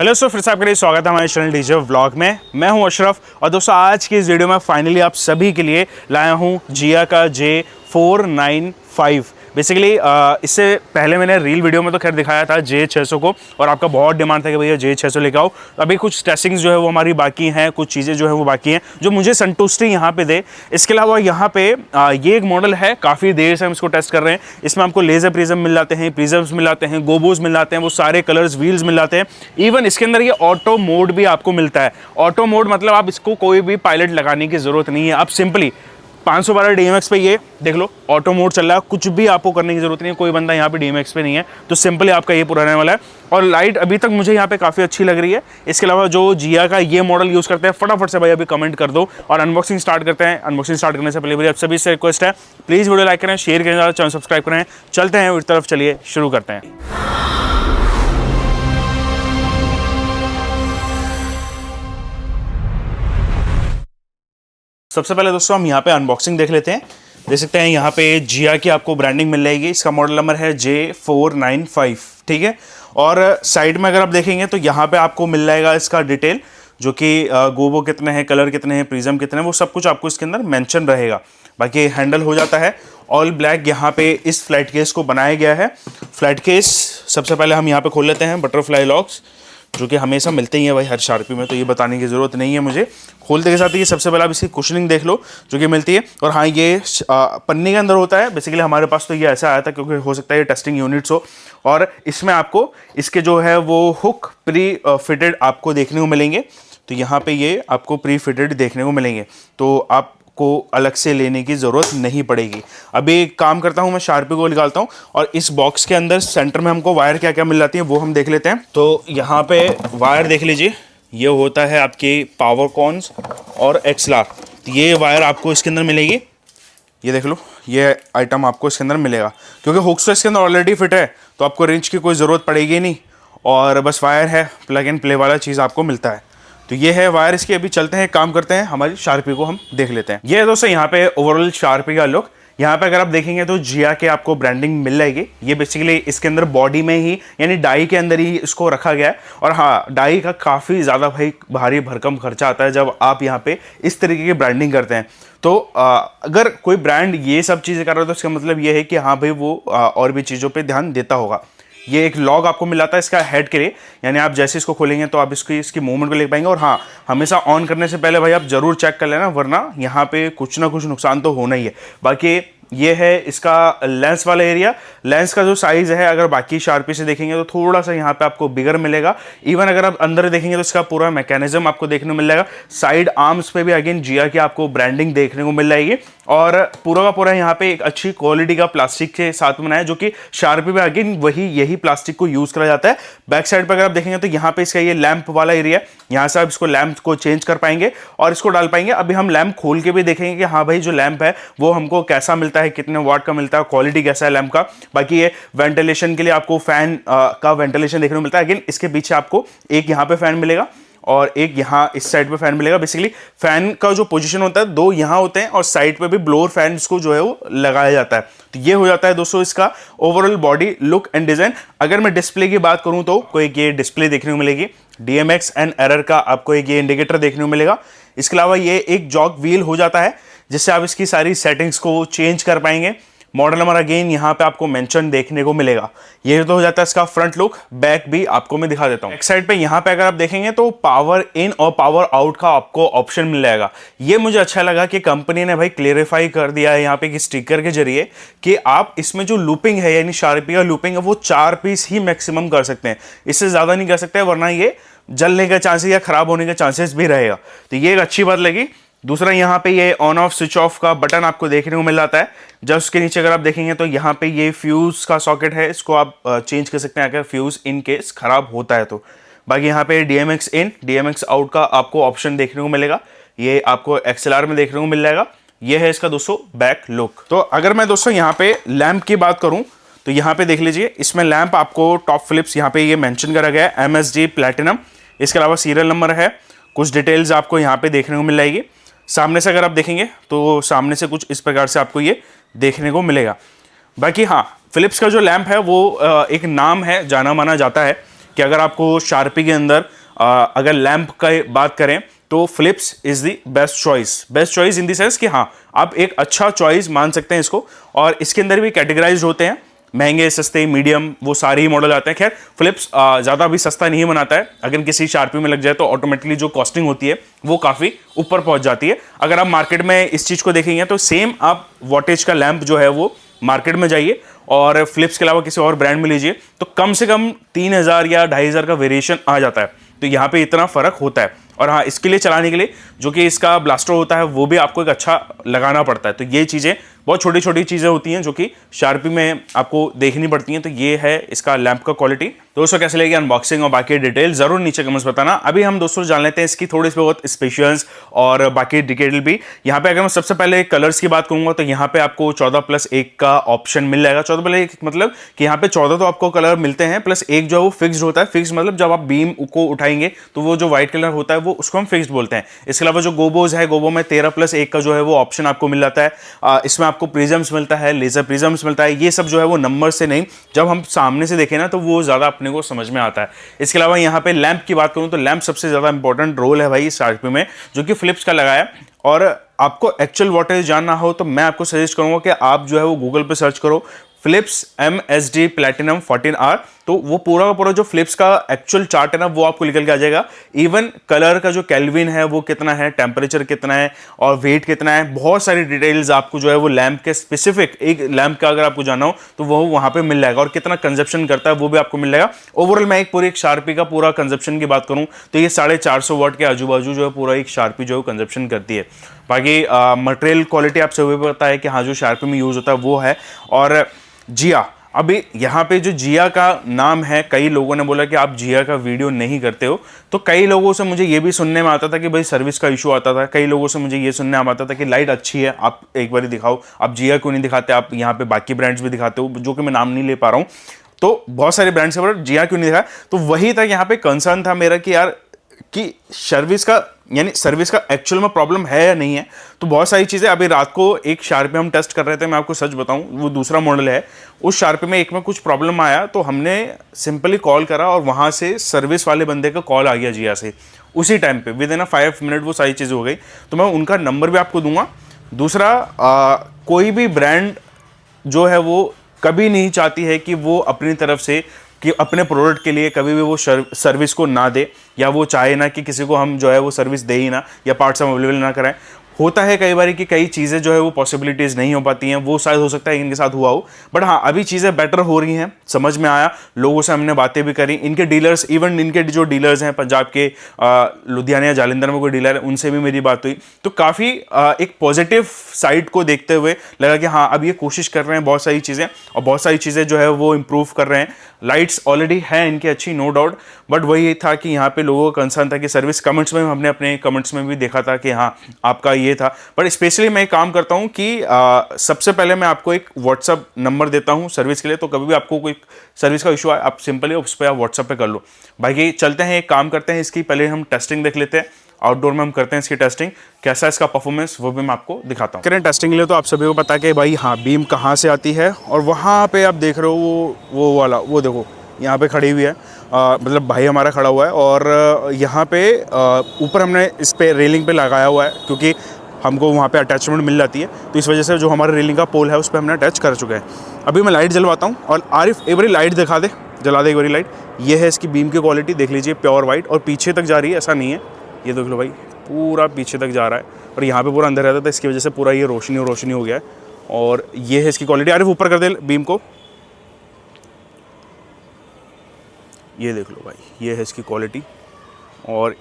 Hello दोस्तों, फिर से आपका स्वागत है हमारे चैनल डीजे व्लॉग में। मैं हूं अशरफ और दोस्तों आज की इस वीडियो में फाइनली आप सभी के लिए लाया हूं जिया का J495। बेसिकली इससे पहले मैंने रील वीडियो में तो खैर दिखाया था J600 को, और आपका बहुत डिमांड था कि भैया J600 लेके आओ। अभी कुछ टेस्टिंग्स जो है वो हमारी बाकी हैं, कुछ चीज़ें जो है वो बाकी हैं जो मुझे संतुष्टि यहाँ पे दे। इसके अलावा यहाँ पे ये एक मॉडल है, काफ़ी देर से हम इसको टेस्ट कर रहे हैं। इसमें आपको लेज़र प्रिज्म मिल जाते हैं, प्रिज्म्स मिल जाते हैं, गोबोज मिल जाते हैं, वो सारे कलर्स, व्हील्स मिल जाते हैं। इवन इसके अंदर ये ऑटो मोड भी आपको मिलता है। ऑटो मोड मतलब आप इसको कोई भी पायलट लगाने की ज़रूरत नहीं है, आप सिंपली 512 DMX पे ये देख लो ऑटो मोड चल रहा है, कुछ भी आपको करने की जरूरत नहीं है। कोई बंदा यहाँ पे DMX पे नहीं है तो सिंपली आपका ये पूरा रहने वाला है। और लाइट अभी तक मुझे यहाँ पे काफ़ी अच्छी लग रही है। इसके अलावा जो जिया का ये मॉडल यूज़ करते हैं फटाफट से भाई अभी कमेंट कर दो और अनबॉक्सिंग स्टार्ट करते हैं। अनबॉक्सिंग स्टार्ट करने से पहले मेरी आप सभी से रिक्वेस्ट है, प्लीज़ वीडियो लाइक करें, शेयर करें, चैनल सब्सक्राइब करें। चलते हैं उस तरफ, चलिए शुरू करते हैं। सबसे पहले दोस्तों हम यहाँ पे अनबॉक्सिंग देख लेते हैं। देख सकते हैं यहाँ पे जिया की आपको ब्रांडिंग मिल जाएगी। इसका मॉडल नंबर है J495, ठीक है। और साइड में अगर आप देखेंगे तो यहाँ पे आपको मिल जाएगा इसका डिटेल, जो कि गोबो कितने हैं, कलर कितने हैं, प्रिज्म कितने हैं, वो सब कुछ आपको इसके अंदर मेंशन रहेगा। बाकी हैंडल हो जाता है ऑल ब्लैक। यहाँ पे इस फ्लैट केस को बनाया गया है। फ्लैट केस सबसे पहले हम यहाँ पे खोल लेते हैं। बटरफ्लाई लॉक्स जो कि हमेशा मिलते ही हैं भाई हर शार्पी में, तो ये बताने की ज़रूरत नहीं है मुझे। खोलते के साथ ही सबसे पहले आप इसकी कुशनिंग देख लो जो कि मिलती है। और हाँ, ये पन्नी के अंदर होता है। बेसिकली हमारे पास तो ये ऐसा आया था क्योंकि हो सकता है ये टेस्टिंग यूनिट्स हो। और इसमें आपको इसके जो है वो हुक प्री फिटेड आपको देखने को मिलेंगे। तो यहाँ पे ये आपको प्री फिटेड देखने को मिलेंगे, तो आप को अलग से लेने की ज़रूरत नहीं पड़ेगी। अभी एक काम करता हूँ, मैं शार्पी को निकालता हूँ और इस बॉक्स के अंदर सेंटर में हमको वायर क्या क्या मिल जाती है वो हम देख लेते हैं। तो यहाँ पे वायर देख लीजिए, ये होता है आपकी पावर कॉन्स और XLR। तो ये वायर आपको इसके अंदर मिलेगी, ये देख लो, ये आइटम आपको इसके अंदर मिलेगा। क्योंकि हुक्स तो इसके अंदर ऑलरेडी फिट है तो आपको रेंज की कोई ज़रूरत पड़ेगी नहीं, और बस वायर है, प्लग एंड प्ले वाला चीज़ आपको मिलता है। तो ये है वायर इसकी। अभी चलते हैं, काम करते हैं, हमारी शार्पी को हम देख लेते हैं। ये है दोस्तों यहाँ पे ओवरऑल शार्पी का लुक। यहाँ पे अगर आप देखेंगे तो जिया के आपको ब्रांडिंग मिल जाएगी। ये बेसिकली इसके अंदर बॉडी में ही यानी डाई के अंदर ही इसको रखा गया है। और हाँ, डाई का काफ़ी ज़्यादा भाई भारी भरकम खर्चा आता है जब आप यहाँ पे इस तरीके की ब्रांडिंग करते हैं। तो अगर कोई ब्रांड ये सब चीज़ें कर रहा है तो इसका मतलब ये है कि हाँ भाई वो और भी चीज़ों पर ध्यान देता होगा। ये एक लॉग आपको मिल जाता है इसका हेड के लिए, यानी आप जैसे इसको खोलेंगे तो आप इसकी मूवमेंट को ले पाएंगे। और हाँ, हमेशा ऑन करने से पहले भाई आप जरूर चेक कर लेना, वरना यहाँ पे कुछ ना कुछ नुकसान तो होना ही है। बाकी ये है इसका लेंस वाला एरिया। लेंस का जो साइज़ है अगर बाकी शार्पी से देखेंगे तो थोड़ा सा यहाँ पे आपको बिगर मिलेगा। इवन अगर आप अंदर देखेंगे तो इसका पूरा मैकेनिज्म आपको देखने को मिल जाएगा। साइड आर्म्स पे भी अगेन जिया की आपको ब्रांडिंग देखने को मिल जाएगी। और पूरा का पूरा यहाँ पे एक अच्छी क्वालिटी का प्लास्टिक के साथ बनाया, जो कि शार्पी में अगेन यही प्लास्टिक को यूज़ करा जाता है। बैक साइड पर अगर आप देखेंगे तो यहाँ पे इसका ये लैंप वाला एरिया, यहाँ से आप इसको लैंप को चेंज कर पाएंगे और इसको डाल पाएंगे। अभी हम लैंप खोल के भी देखेंगे कि हाँ भाई जो लैंप है वो हमको कैसा मिलता है, कितने वाट का मिलता है, क्वालिटी कैसा है लैंप का। बाकी ये वेंटिलेशन के लिए आपको फैन का वेंटिलेशन देखने को मिलता है। अगेन इसके पीछे आपको एक यहाँ पे फैन मिलेगा और एक यहाँ इस साइड पे फैन मिलेगा। बेसिकली फैन का जो पोजीशन होता है दो यहाँ होते हैं और साइड पे भी ब्लोअर फैन इसको जो है वो लगाया जाता है। तो ये हो जाता है दोस्तों इसका overall body look and design. अगर मैं डिस्प्ले की बात करूं तो कोई ये डिस्प्ले देखने को मिलेगी, DMX एंड एरर का आपको एक ये इंडिकेटर देखने को मिलेगा। इसके अलावा ये एक जॉग व्हील हो जाता है जिससे आप इसकी सारी सेटिंग्स को चेंज कर पाएंगे। मॉडल नंबर अगेन यहाँ पे आपको मेंशन देखने को मिलेगा। ये तो हो जाता है इसका फ्रंट लुक। बैक भी आपको मैं दिखा देता हूँ। बैक साइड पे यहाँ पे अगर आप देखेंगे तो पावर इन और पावर आउट का आपको ऑप्शन मिल जाएगा। ये मुझे अच्छा लगा कि कंपनी ने भाई क्लेरिफाई कर दिया है यहाँ पे कि स्टिकर के जरिए कि आप इसमें जो लूपिंग है यानी शार्पी का लूपिंग है वो 4 पीस ही मैक्सिमम कर सकते हैं, इससे ज़्यादा नहीं कर सकते, वरना ये जलने का चांसेस या खराब होने के चांसेस भी रहेगा। तो ये एक अच्छी बात लगी। दूसरा यहाँ पे ये ऑन ऑफ स्विच ऑफ का बटन आपको देखने को मिल जाता है। जब उसके नीचे अगर आप देखेंगे तो यहाँ पे ये फ्यूज का सॉकेट है, इसको आप चेंज कर सकते हैं अगर फ्यूज इन केस खराब होता है तो। बाकी यहाँ पे DMX इन DMX आउट का आपको ऑप्शन देखने को मिलेगा। ये आपको XLR में देखने को मिल जाएगा। ये है इसका दोस्तों बैक लुक। तो अगर मैं दोस्तों यहाँ पे लैंप की बात करूँ तो यहाँ पे देख लीजिए, इसमें लैंप आपको टॉप फिलिप्स यहाँ पे ये मेंशन करा गया है MSG प्लैटिनम। इसके अलावा सीरियल नंबर है, कुछ डिटेल्स आपको यहाँ पे देखने को मिल जाएगी। सामने से अगर आप देखेंगे तो सामने से कुछ इस प्रकार से आपको ये देखने को मिलेगा। बाकी हाँ, फिलिप्स का जो लैंप है वो एक नाम है, जाना माना जाता है कि अगर आपको शार्पी के अंदर अगर लैंप का बात करें तो Philips is the best choice in the sense कि हाँ, आप एक अच्छा चॉइस मान सकते हैं इसको। और इसके अंदर भी कैटेगराइज होते हैं, महंगे, सस्ते, मीडियम, वो सारे ही मॉडल आते हैं। खैर फिलिप्स ज़्यादा भी सस्ता नहीं बनाता है, अगर किसी शार्पी में लग जाए तो ऑटोमेटिकली जो कॉस्टिंग होती है वो काफ़ी ऊपर पहुंच जाती है। अगर आप मार्केट में इस चीज़ को देखेंगे तो सेम आप वॉटेज का लैंप जो है वो मार्केट में जाइए और फिलिप्स के अलावा किसी और ब्रांड में लीजिए तो कम से कम 3000 या 2500 का वेरिएशन आ जाता है। तो यहाँ पे इतना फर्क होता है। और हाँ, इसके लिए चलाने के लिए जो कि इसका ब्लास्टर होता है वो भी आपको एक अच्छा लगाना पड़ता है। तो ये चीज़ें बहुत छोटी छोटी चीज़ें होती हैं जो कि शार्पी में आपको देखनी पड़ती हैं। तो ये है इसका लैंप का क्वालिटी। दोस्तों कैसे लगी अनबॉक्सिंग और बाकी डिटेल जरूर नीचे कमेंट्स बताना। अभी हम दोस्तों जान लेते हैं इसकी थोड़ी सी बहुत स्पेशल्स और बाकी डिटेल भी। यहाँ पे अगर मैं सबसे पहले कलर्स की बात करूंगा तो यहाँ पे आपको 14+1 का ऑप्शन मिल जाएगा। 14+1 मतलब कि यहाँ पे 14 तो आपको कलर मिलते हैं, प्लस एक जो है वो फिक्स्ड होता है। फिक्स मतलब जब आप बीम को उठाएंगे तो वो जो व्हाइट कलर होता है वो उसको हम फिक्स्ड बोलते हैं। इसके अलावा जो गोबोज है, गोबो में 13+1 का जो है वो ऑप्शन आपको मिल जाता है। इसमें आपको प्रिज्म्स मिलता है, लेजर प्रिज्म्स मिलता है। ये सब जो है वो नंबर से नहीं, जब हम सामने से देखें ना तो वो ज़्यादा अपने को समझ में आता है। इसके अलावा यहाँ पे लैंप की बात करूँ तो लैंप सबसे ज़्यादा इंपॉर्टेंट रोल है भाई इस शार्पी में, जो कि फिलिप्स का लगाया। और आपको एक्चुअल वॉटेज जानना हो तो मैं आपको सजेस्ट करूँगा कि आप जो है वो गूगल पे सर्च करो फिलिप्स MSD प्लैटिनम 14R। तो वो पूरा का पूरा जो फिलिप्स का एक्चुअल चार्ट है ना वो आपको निकल के आ जाएगा। इवन कलर का जो केल्विन है वो कितना है, टेम्परेचर कितना है और वेट कितना है, बहुत सारी डिटेल्स आपको जो है वो लैंप के स्पेसिफिक, एक लैंप का अगर आपको जानना हो तो वो वहाँ पे मिल जाएगा। और कितना कंजप्शन करता है वो भी आपको मिल जाएगा। ओवरऑल मैं एक शार्पी का पूरा कंजप्शन की बात करूँ तो ये 450 वाट के आजू बाजू जो है पूरा एक शार्पी जो है कंजप्शन करती है। बाकी मटेरियल क्वालिटी आपसे वो भी पता है कि हाँ जो शार्पी में यूज़ होता है वो है। और जिया, अभी यहाँ पे जो जिया का नाम है, कई लोगों ने बोला कि आप जिया का वीडियो नहीं करते हो। तो कई लोगों से मुझे ये भी सुनने में आता था कि भाई सर्विस का इशू आता था। कई लोगों से मुझे ये सुनने में आता था कि लाइट अच्छी है, आप एक बार दिखाओ, आप जिया क्यों नहीं दिखाते, आप यहाँ पे बाकी ब्रांड्स भी दिखाते हो, जो कि मैं नाम नहीं ले पा रहा हूँ। तो बहुत सारे ब्रांड्स के ऊपर जिया क्यों नहीं दिखाया, तो वही था यहाँ पे कंसर्न था मेरा कि यार कि सर्विस का, यानी सर्विस का एक्चुअल में प्रॉब्लम है या नहीं है। तो बहुत सारी चीज़ें, अभी रात को एक शार्पी हम टेस्ट कर रहे थे, मैं आपको सच बताऊं वो दूसरा मॉडल है, उस शार्पी में एक में कुछ प्रॉब्लम आया तो हमने सिंपली कॉल करा और वहाँ से सर्विस वाले बंदे का कॉल आ गया जिया से उसी टाइम पे, विद इन 5 मिनट वो सारी चीज़ें हो गई। तो मैं उनका नंबर भी आपको दूंगा। दूसरा, कोई भी ब्रांड जो है वो कभी नहीं चाहती है कि वो अपनी तरफ से कि अपने प्रोडक्ट के लिए कभी भी वो सर्विस को ना दे, या वो चाहे ना कि किसी को हम जो है वो सर्विस दे ही ना, या पार्ट्स हम अवेलेबल ना कराएं। होता है कई बार कि कई चीज़ें जो है वो पॉसिबिलिटीज़ नहीं हो पाती हैं, वो शायद हो सकता है इनके साथ हुआ हो। बट हाँ, अभी चीज़ें बेटर हो रही हैं, समझ में आया, लोगों से हमने बातें भी करी, इनके डीलर्स, इवन इनके जो डीलर्स हैं पंजाब के, लुधियाना या जालंधर में कोई डीलर है, उनसे भी मेरी बात हुई। तो काफ़ी एक पॉजिटिव साइड को देखते हुए लगा कि हाँ अब ये कोशिश कर रहे हैं बहुत सारी चीज़ें, और बहुत सारी चीज़ें जो है वो इम्प्रूव कर रहे हैं। लाइट्स ऑलरेडी है इनकी अच्छी, नो डाउट, बट वही था कि यहाँ पे लोगों का कंसर्न था कि सर्विस, कमेंट्स में हमने अपने कमेंट्स में भी देखा था कि हाँ आपका ये था। बट स्पेशली मैं एक काम करता हूँ कि सबसे पहले मैं आपको एक व्हाट्सअप नंबर देता हूँ सर्विस के लिए। तो कभी भी आपको कोई सर्विस का इशू आए, आप सिंपली उस पर आप व्हाट्सअप पे कर लो। बाकी चलते हैं, एक काम करते हैं, इसकी पहले हम टेस्टिंग देख लेते हैं। आउटडोर में हम करते हैं इसकी टेस्टिंग, कैसा है इसका परफॉर्मेंस वो भी मैं आपको दिखाता हूँ। करें टेस्टिंग के लिए तो आप सभी को पता है कि भाई हाँ बीम कहाँ से आती है, और वहाँ पे आप देख रहे हो वो वाला, वो देखो यहाँ पे खड़ी हुई है, मतलब भाई हमारा खड़ा हुआ है, और यहाँ पे ऊपर हमने इस पे रेलिंग पे लगाया हुआ है, क्योंकि हमको वहाँ पे अटैचमेंट मिल जाती है। तो इस वजह से जो हमारा रेलिंग का पोल है उस पर हमने अटैच कर चुके हैं। अभी मैं लाइट जलवाता हूँ, और आरिफ एक बारी लाइट दिखा दे, जला दे एक बारी लाइट। ये है इसकी बीम की क्वालिटी, देख लीजिए, प्योर वाइट, और पीछे तक जा रही है, ऐसा नहीं है, ये देख लो भाई पूरा पीछे तक जा रहा है, और यहाँ पे पूरा अंदर रहता था, इसकी वजह से पूरा ये रोशनी हो गया है। और ये है इसकी क्वालिटी। आरिफ ऊपर कर दे बीम को, ये देख लो भाई, ये है इसकी क्वालिटी। और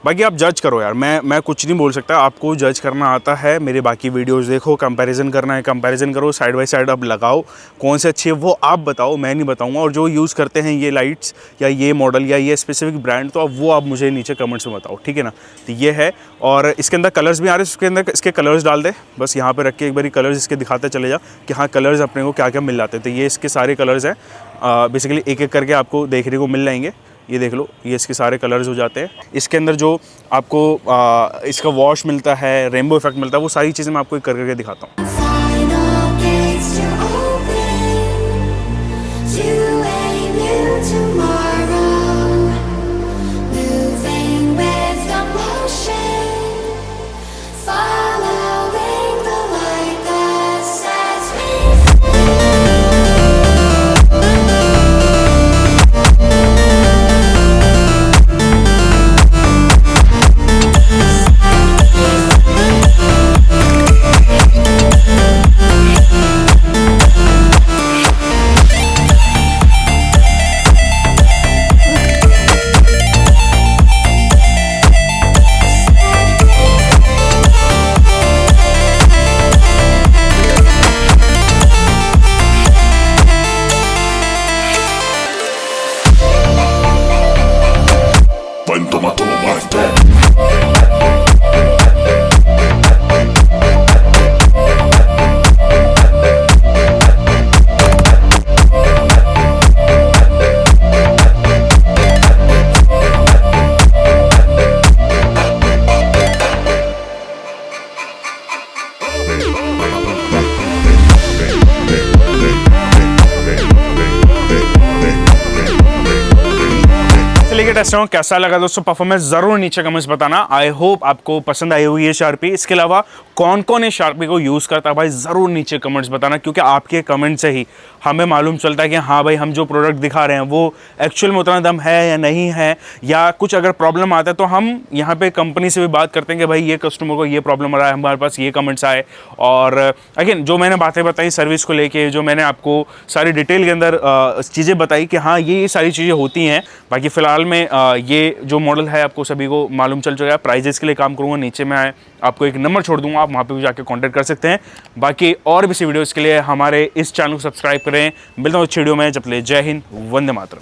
बाकी आप जज करो यार, मैं कुछ नहीं बोल सकता, आपको जज करना आता है। मेरे बाकी वीडियोस देखो, कंपैरिजन करना है कंपैरिजन करो, साइड बाय साइड आप लगाओ, कौन से अच्छी है वो आप बताओ, मैं नहीं बताऊंगा। और जो यूज़ करते हैं ये लाइट्स या ये मॉडल या ये स्पेसिफिक ब्रांड, तो अब वो आप मुझे नीचे कमेंट्स में बताओ, ठीक है ना। तो ये है, और इसके अंदर कलर्स भी आ रहे हैं, इसके अंदर इसके कलर्स डाल दे, बस यहाँ पर रख के एक बारी कलर्स इसके दिखाते चले जा कि हाँ कलर्स अपने को क्या क्या मिल जाते हैं। तो ये इसके सारे कलर्स हैं, बेसिकली एक एक करके आपको देखने को मिल जाएंगे। ये देख लो, ये इसके सारे कलर्स हो जाते हैं। इसके अंदर जो आपको इसका वॉश मिलता है, रेनबो इफेक्ट मिलता है, वो सारी चीज़ें मैं आपको एक करके दिखाता हूँ। Final gates to open to a new tomorrow. करके टेस्ट करो कैसा लगा दोस्तों परफॉर्मेंस, जरूर नीचे कमेंट्स बताना। आई होप आपको पसंद आई होगी ये शार्पी। इसके अलावा कौन कौन इस शार्पी को यूज करता है भाई, जरूर नीचे कमेंट्स बताना, क्योंकि आपके कमेंट से ही हमें मालूम चलता है कि हाँ भाई हम जो प्रोडक्ट दिखा रहे हैं वो एक्चुअल में उतना दम है या नहीं है, या कुछ अगर प्रॉब्लम आता है तो हम यहाँ पे कंपनी से भी बात करते हैं कि भाई ये कस्टमर को ये प्रॉब्लम आ रहा है, हमारे पास ये कमेंट्स आए। और अगेन जो मैंने बातें बताई सर्विस को लेके, जो मैंने आपको सारी डिटेल के अंदर चीज़ें बताई कि हाँ ये सारी चीज़ें होती हैं। बाकी फ़िलहाल में ये जो मॉडल है आपको सभी को मालूम चल चुका है। प्राइजेस के लिए काम करूँगा, नीचे मैं आपको एक नंबर छोड़ दूँगा, आप वहाँ पे भी जाके कांटेक्ट कर सकते हैं। बाकी और भी सी वीडियोज़ के लिए हमारे इस चैनल को सब्सक्राइब करें। मिलता हूँ अच्छी वीडियो में, जब तक जय हिंद, वंदे मातरम।